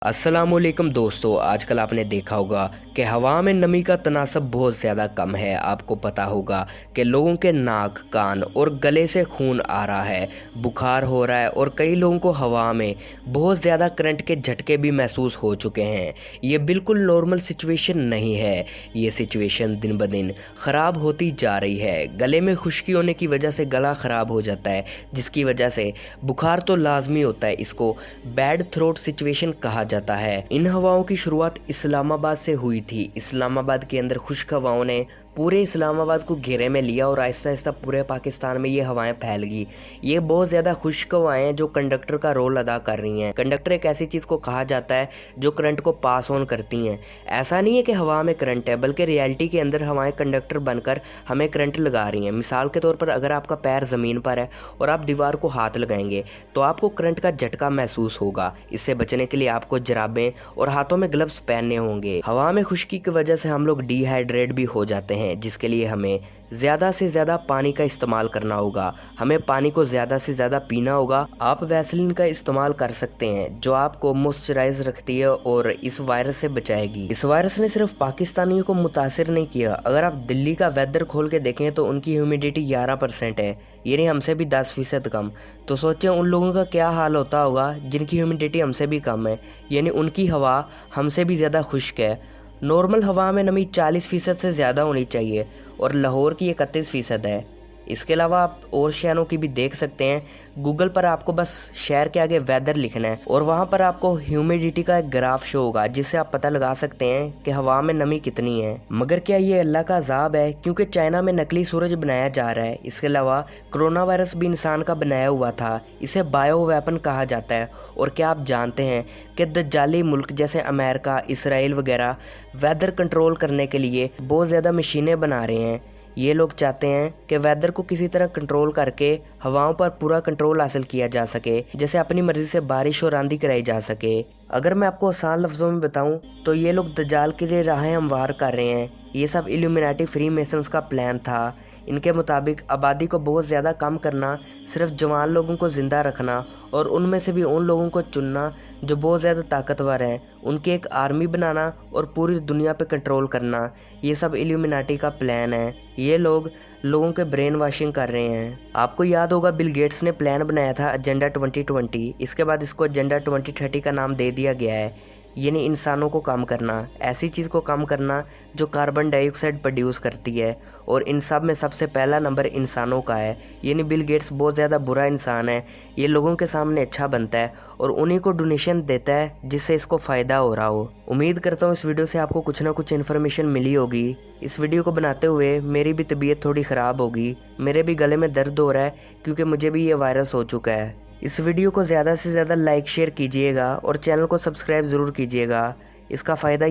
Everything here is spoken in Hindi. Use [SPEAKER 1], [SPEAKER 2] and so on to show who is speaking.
[SPEAKER 1] अस्सलामुअलैकुम दोस्तों, आजकल आपने देखा होगा कि हवा में नमी का तनासब बहुत ज़्यादा कम है। आपको पता होगा कि लोगों के नाक, कान और गले से खून आ रहा है, बुखार हो रहा है और कई लोगों को हवा में बहुत ज़्यादा करंट के झटके भी महसूस हो चुके हैं। ये बिल्कुल नॉर्मल सिचुएशन नहीं है। ये सिचुएशन दिन ब दिन ख़राब होती जा रही है। गले में खुश्की होने की वजह से गला ख़राब हो जाता है, जिसकी वजह से बुखार तो लाजमी होता है। इसको बैड थ्रोट सिचुएशन कहा जाता है। इन हवाओं की शुरुआत इस्लामाबाद से हुई थी। इस्लामाबाद के अंदर खुश्क हवाओं ने पूरे इस्लामाबाद को घेरे में लिया और आहिस्ता आहिस्ता पूरे पाकिस्तान में ये हवाएं फैल गई। ये बहुत ज़्यादा खुश्क हवाएं हैं जो कंडक्टर का रोल अदा कर रही हैं। कंडक्टर एक ऐसी चीज़ को कहा जाता है जो करंट को पास ऑन करती हैं। ऐसा नहीं है कि हवा में करंट है, बल्कि रियलिटी के अंदर हवाएं कंडक्टर बनकर हमें करंट लगा रही हैं। मिसाल के तौर पर अगर आपका पैर ज़मीन पर है और आप दीवार को हाथ लगाएंगे तो आपको करंट का झटका महसूस होगा। इससे बचने के लिए आपको जराबें और हाथों में ग्लव्स पहनने होंगे। हवा में खुश्की की वजह से हम लोग डिहाइड्रेट भी हो जाते हैं, जिसके लिए हमें ज़्यादा से ज़्यादा पानी का इस्तेमाल करना होगा। हमें पानी को ज़्यादा से ज़्यादा पीना होगा। आप वैसलीन का इस्तेमाल कर सकते हैं जो आपको मॉइस्चराइज रखती है और इस वायरस से बचाएगी। इस वायरस ने सिर्फ पाकिस्तानियों को मुतासिर नहीं किया। अगर आप दिल्ली का वेदर खोल के देखें तो उनकी ह्यूमिडिटी 11% है, यानी हमसे भी 10% कम। तो सोचें उन लोगों का क्या हाल होता होगा जिनकी ह्यूमिडिटी हमसे भी कम है, यानी उनकी हवा हमसे भी ज़्यादा खुश्क है। नॉर्मल हवा में नमी 40% से ज़्यादा होनी चाहिए और लाहौर की 31% है। इसके अलावा आप और शहरों की भी देख सकते हैं। गूगल पर आपको बस शहर के आगे वेदर लिखना है और वहाँ पर आपको ह्यूमिडिटी का एक ग्राफ शो होगा, जिससे आप पता लगा सकते हैं कि हवा में नमी कितनी है। मगर क्या ये अल्लाह का अज़ाब है? क्योंकि चाइना में नकली सूरज बनाया जा रहा है। इसके अलावा कोरोना वायरस भी इंसान का बनाया हुआ था। इसे बायो वेपन कहा जाता है। और क्या आप जानते हैं कि दज्जाली मुल्क जैसे अमेरिका, इसराइल वगैरह वेदर कंट्रोल करने के लिए बहुत ज़्यादा मशीनें बना रहे हैं। ये लोग चाहते हैं कि वेदर को किसी तरह कंट्रोल करके हवाओं पर पूरा कंट्रोल हासिल किया जा सके, जैसे अपनी मर्जी से बारिश और आंधी कराई जा सके। अगर मैं आपको आसान लफ्ज़ों में बताऊं तो ये लोग दज्जाल के लिए राहें हमवार कर रहे हैं। ये सब इल्यूमिनाटी फ्री मेसन्स का प्लान था। इनके मुताबिक आबादी को बहुत ज़्यादा कम करना, सिर्फ जवान लोगों को ज़िंदा रखना और उनमें से भी उन लोगों को चुनना जो बहुत ज़्यादा ताकतवर हैं, उनकी एक आर्मी बनाना और पूरी दुनिया पे कंट्रोल करना। ये सब इल्यूमिनाटी का प्लान है। ये लोग लोगों के ब्रेन वॉशिंग कर रहे हैं। आपको याद होगा बिल गेट्स ने प्लान बनाया था एजेंडा 2020। इसके बाद इसको एजेंडा 2030 का नाम दे दिया गया है, यानी इंसानों को कम करना, ऐसी चीज़ को कम करना जो कार्बन डाइऑक्साइड प्रोड्यूस करती है। और इन सब में सबसे पहला नंबर इंसानों का है, यानी बिल गेट्स बहुत ज़्यादा बुरा इंसान है। ये लोगों के सामने अच्छा बनता है और उन्हीं को डोनेशन देता है जिससे इसको फ़ायदा हो रहा हो। उम्मीद करता हूँ इस वीडियो से आपको कुछ ना कुछ इन्फॉर्मेशन मिली होगी। इस वीडियो को बनाते हुए मेरी भी तबीयत थोड़ी ख़राब होगी, मेरे भी गले में दर्द हो रहा है क्योंकि मुझे भी ये वायरस हो चुका है। इस वीडियो को ज़्यादा से ज़्यादा लाइक शेयर कीजिएगा और चैनल को सब्सक्राइब ज़रूर कीजिएगा। इसका फ़ायदा